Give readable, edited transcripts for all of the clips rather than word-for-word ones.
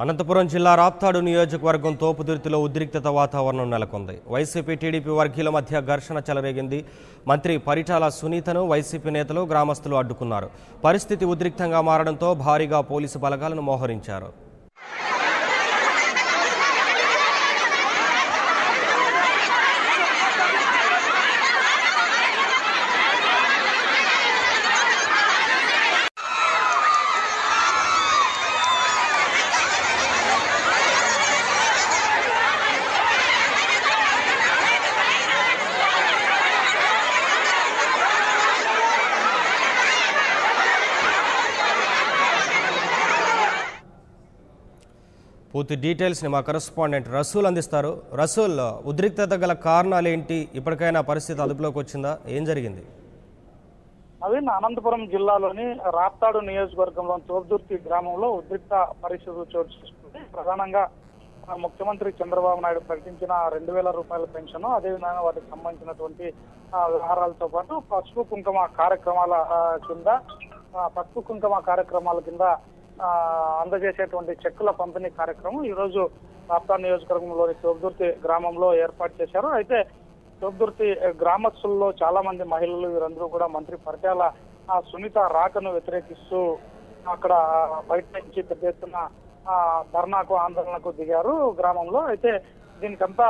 అనంతపురం జిల్లా రాప్తాడు నియోజకవర్గం తోపుదుర్తిలో ఉద్రిక్తత వాతావరణం నెలకొంది. వైసీపీ టీడీపీ వర్గీయుల మధ్య ఘర్షణ చెలరేగింది. మంత్రి పరిటాల సునీతను వైసీపీ నేతలు గ్రామస్తులు అడ్డుకున్నారు. పరిస్థితి ఉద్రిక్తంగా మారడంతో భారీగా పోలీసు బలగాలను మోహరించారు. పూర్తి డీటెయిల్స్ని మా కరెస్పాండెంట్ రసూల్ అందిస్తారు. రసూల్, ఉద్రిక్తత గల కారణాలు ఏంటి? ఇప్పటికైనా పరిస్థితి అదుపులోకి వచ్చిందా? ఏం జరిగింది? నవీన్, అనంతపురం జిల్లాలోని రాప్తాడు నియోజకవర్గంలో తోపుదుర్తి గ్రామంలో ఉద్రిక్త పరిస్థితులు చోటు చేసుకుంది. ప్రధానంగా ముఖ్యమంత్రి చంద్రబాబు నాయుడు ప్రకటించిన 2,000 రూపాయల పెన్షన్, అదేవిధంగా వాటికి సంబంధించినటువంటి వ్యవహారాలతో పాటు పసుపు కుంకుమ కార్యక్రమాల కింద అందజేసేటువంటి చెక్కుల పంపిణీ కార్యక్రమం ఈ రోజు రాప్తాడు నియోజకవర్గంలోని తోపుదుర్తి గ్రామంలో ఏర్పాటు చేశారు. అయితే తోపుదుర్తి గ్రామస్తుల్లో చాలా మంది మహిళలు వీరందరూ కూడా మంత్రి పరిటాల సునీత రాకను వ్యతిరేకిస్తూ అక్కడ బయట నుంచి పెద్ద ఎత్తున ధర్నాకు ఆందోళనకు దిగారు గ్రామంలో. అయితే దీనికంతా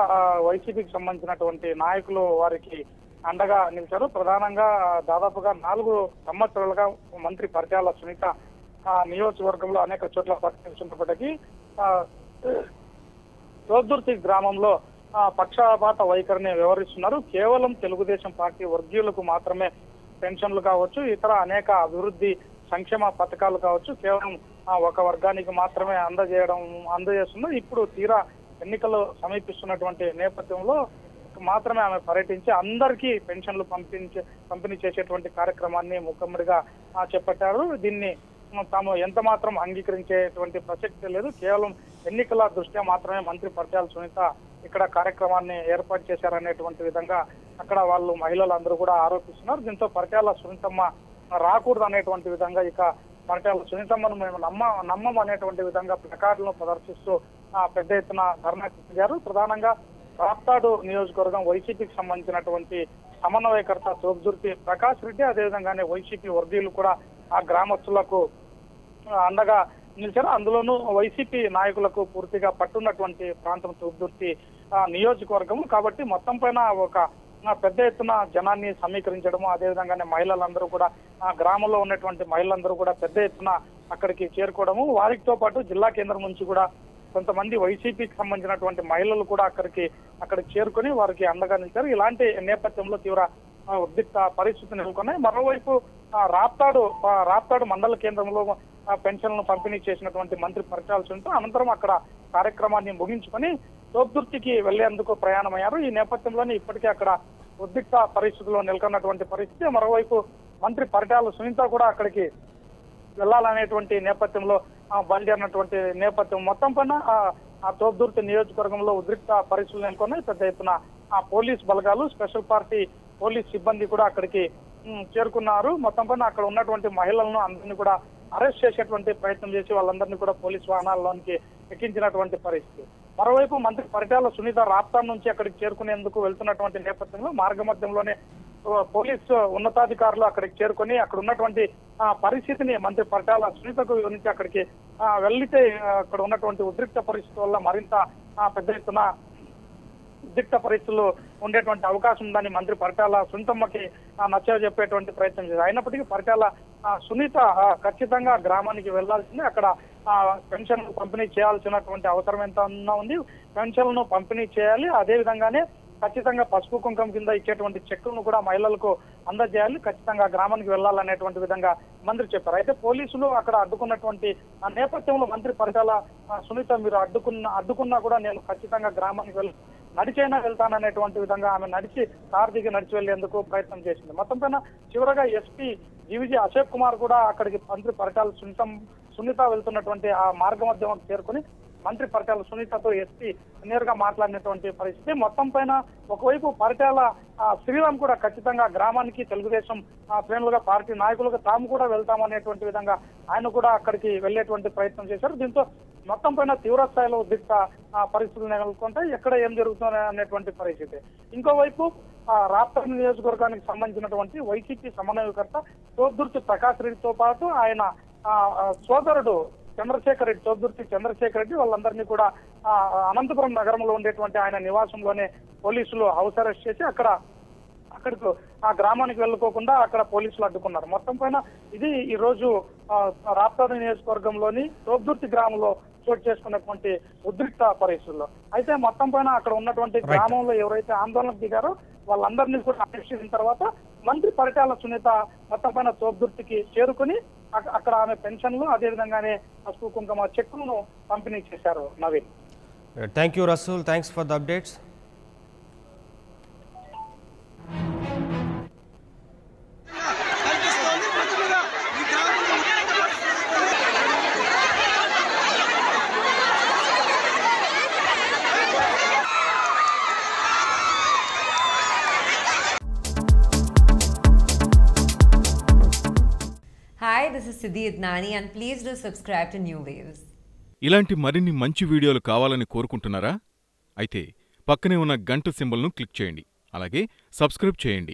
వైసీపీకి సంబంధించినటువంటి నాయకులు వారికి అండగా నిలిచారు. ప్రధానంగా దాదాపుగా 4 సంవత్సరాలుగా మంత్రి పరిటాల సునీత నియోజకవర్గంలో అనేక చోట్ల పర్యటించినప్పటికీ తోపుదుర్తి గ్రామంలో పక్షపాత వైఖరిని వ్యవహరిస్తున్నారు. కేవలం తెలుగుదేశం పార్టీ వర్గీయులకు మాత్రమే పెన్షన్లు కావచ్చు, ఇతర అనేక అభివృద్ధి సంక్షేమ పథకాలు కావచ్చు, కేవలం ఒక వర్గానికి మాత్రమే అందజేస్తున్నారు. ఇప్పుడు తీరా ఎన్నికలు సమీపిస్తున్నటువంటి నేపథ్యంలో మాత్రమే ఆమె పర్యటించి అందరికీ పెన్షన్లు పంపిణీ చేసేటువంటి కార్యక్రమాన్ని ముఖ్యమంత్రిగా చేపట్టారు. దీన్ని తాము ఎంత మాత్రం అంగీకరించేటువంటి ప్రసక్తి లేదు. కేవలం ఎన్నికల దృష్ట్యా మాత్రమే మంత్రి పరిటాల సునీత ఇక్కడ కార్యక్రమాన్ని ఏర్పాటు చేశారనేటువంటి విధంగా అక్కడ వాళ్ళు మహిళలందరూ కూడా ఆరోపిస్తున్నారు. దీంతో పరిటాల సునీతమ్మ రాకూడదు అనేటువంటి విధంగా ఇక పరిటాల సునీతమ్మను మేము నమ్మం అనేటువంటి విధంగా ప్లకార్డులను ప్రదర్శిస్తూ పెద్ద ఎత్తున ధర్నాకు దిగారు. ప్రధానంగా రాప్తాడు నియోజకవర్గం వైసీపీకి సంబంధించినటువంటి సమన్వయకర్త తోపుదుర్తి ప్రకాష్ రెడ్డి, అదేవిధంగానే వైసీపీ వర్గీయులు కూడా ఆ గ్రామస్తులకు అండగా నిలిచారు. అందులోనూ వైసీపీ నాయకులకు పూర్తిగా పట్టున్నటువంటి ప్రాంతం తోపుదుర్తి నియోజకవర్గం కాబట్టి మొత్తం పైన ఒక పెద్ద ఎత్తున జనాన్ని సమీకరించడము, అదేవిధంగానే మహిళలందరూ కూడా ఆ గ్రామంలో ఉన్నటువంటి మహిళలందరూ కూడా పెద్ద ఎత్తున అక్కడికి చేరుకోవడము, వారితో పాటు జిల్లా కేంద్రం నుంచి కూడా కొంతమంది వైసీపీకి సంబంధించినటువంటి మహిళలు కూడా అక్కడికి చేరుకొని వారికి అండగా నిలిచారు. ఇలాంటి నేపథ్యంలో తీవ్ర ఉద్రిక్త పరిస్థితి నెలకొన్నాయి. మరోవైపు రాప్తాడు మండల కేంద్రంలో పెన్షన్లను పంపిణీ చేసినటువంటి మంత్రి పరిటాల సునీత అనంతరం అక్కడ కార్యక్రమాన్ని ముగించుకొని తోపుదుర్తికి వెళ్లేందుకు ప్రయాణమయ్యారు. ఈ నేపథ్యంలోనే ఇప్పటికే అక్కడ ఉద్రిక్త పరిస్థితుల్లో నెలకొన్నటువంటి పరిస్థితి. మరోవైపు మంత్రి పరిటాల సునీత కూడా అక్కడికి వెళ్లాలనేటువంటి నేపథ్యంలో బయలుదేరినటువంటి నేపథ్యం మొత్తం పైన ఆ తోపుదుర్తి నియోజకవర్గంలో ఉద్రిక్త పరిస్థితులు నెలకొన్నాయి. పెద్ద ఎత్తున పోలీస్ బలగాలు, స్పెషల్ పార్టీ పోలీస్ సిబ్బంది కూడా అక్కడికి చేరుకున్నారు. మొత్తం పైన అక్కడ ఉన్నటువంటి మహిళలను అందరినీ కూడా అరెస్ట్ చేసేటువంటి ప్రయత్నం చేసి వాళ్ళందరినీ కూడా పోలీస్ వాహనాల్లోనికి ఎక్కించినటువంటి పరిస్థితి. మరోవైపు మంత్రి పరిటాల సునీత రాప్తాడు నుంచి అక్కడికి చేరుకునేందుకు వెళ్తున్నటువంటి నేపథ్యంలో మార్గమధ్యంలోనే పోలీసు ఉన్నతాధికారులు అక్కడికి చేరుకొని అక్కడ ఉన్నటువంటి పరిస్థితిని మంత్రి పరిటాల సునీతకు నుంచి అక్కడికి వెళ్లితే అక్కడ ఉన్నటువంటి ఉద్రిక్త పరిస్థితి వల్ల మరింత పెద్ద ఎత్తున ఉద్రిక్త పరిస్థితులు ఉండేటువంటి అవకాశం ఉందని మంత్రి పరిటాల సునీతమ్మకి నచ్చజెప్పేటువంటి ప్రయత్నం చేశారు. అయినప్పటికీ పరిటాల సునీత ఖచ్చితంగా గ్రామానికి వెళ్లాల్సిందే, అక్కడ పెన్షన్ పంపిణీ చేయాల్సినటువంటి అవసరం ఎంత ఉంది, పెన్షన్లను పంపిణీ చేయాలి, అదేవిధంగానే ఖచ్చితంగా పసుపు కుంకుమ కింద ఇచ్చేటువంటి చెక్కులను కూడా మహిళలకు అందజేయాలి, ఖచ్చితంగా గ్రామానికి వెళ్లాలనేటువంటి విధంగా మంత్రి చెప్పారు. అయితే పోలీసులు అక్కడ అడ్డుకున్నటువంటి నేపథ్యంలో మంత్రి పరిటాల సునీత మీరు అడ్డుకున్నా కూడా నేను ఖచ్చితంగా గ్రామానికి నడిచైనా వెళ్తాననేటువంటి విధంగా ఆమె కారు దిగి నడిచి వెళ్లేందుకు ప్రయత్నం చేసింది. మొత్తం పైన చివరగా ఎస్పీ జీవీజీ అశోక్ కుమార్ కూడా అక్కడికి మంత్రి పరిటాల సునీత వెళ్తున్నటువంటి ఆ మార్గ మధ్యం చేరుకుని మంత్రి పరిటాల సునీతతో ఎస్పీ నేరుగా మాట్లాడినటువంటి పరిస్థితి. మొత్తం పైన ఒకవైపు పరిటాల శ్రీరామ్ కూడా ఖచ్చితంగా గ్రామానికి తెలుగుదేశం శ్రేణులుగా పార్టీ నాయకులుగా తాము కూడా వెళ్తామనేటువంటి విధంగా ఆయన కూడా అక్కడికి వెళ్లేటువంటి ప్రయత్నం చేశారు. దీంతో మొత్తం పైన తీవ్ర స్థాయిలో ఉద్రిక్త పరిస్థితులు నెలకొంటాయి. ఎక్కడ ఏం జరుగుతుంది అనేటువంటి పరిస్థితి. ఇంకోవైపు రాప్తాడు నియోజకవర్గానికి సంబంధించినటువంటి వైసీపీ సమన్వయకర్త చోద్దుర్తి ప్రకాష్ రెడ్డితో పాటు ఆయన సోదరుడు చంద్రశేఖర్ రెడ్డి, చోద్దుర్తి చంద్రశేఖర్ రెడ్డి వాళ్ళందరినీ కూడా అనంతపురం నగరంలో ఉండేటువంటి ఆయన నివాసంలోనే పోలీసులు హౌస్ అరెస్ట్ చేసి అక్కడికి ఆ గ్రామానికి వెళ్ళుకోకుండా అక్కడ పోలీసులు అడ్డుకున్నారు. మొత్తం పైన ఇది ఈ రోజు రాప్తాడు నియోజకవర్గంలోని చోద్దుర్తి గ్రామంలో చోటు చేసుకున్నటువంటి ఉద్రిక్త పరిస్థితుల్లో. అయితే మొత్తం పైన అక్కడ ఉన్నటువంటి గ్రామంలో ఎవరైతే ఆందోళనకు దిగారో వాళ్ళందరినీ కూడా అరెస్ట్ చేసిన తర్వాత మంత్రి పరిటాల సునీత మొత్తం పైన చోద్దుర్తికి చేరుకుని అక్కడ ఆమె పెన్షన్లు అదేవిధంగానే పసుపు కుంకుమ చెక్కులను పంపిణీ చేశారు. Naveen. Thank you Rasool, thanks for the updates. Hi, this is Siddhi Idnani and please do subscribe to New Waves. ఇలాంటి మరిన్ని మంచి వీడియోలు కావాలని కోరుకుంటున్నారా? అయితే పక్కనే ఉన్న గంట సింబల్ను క్లిక్ చేయండి. అలాగే సబ్స్క్రైబ్ చేయండి.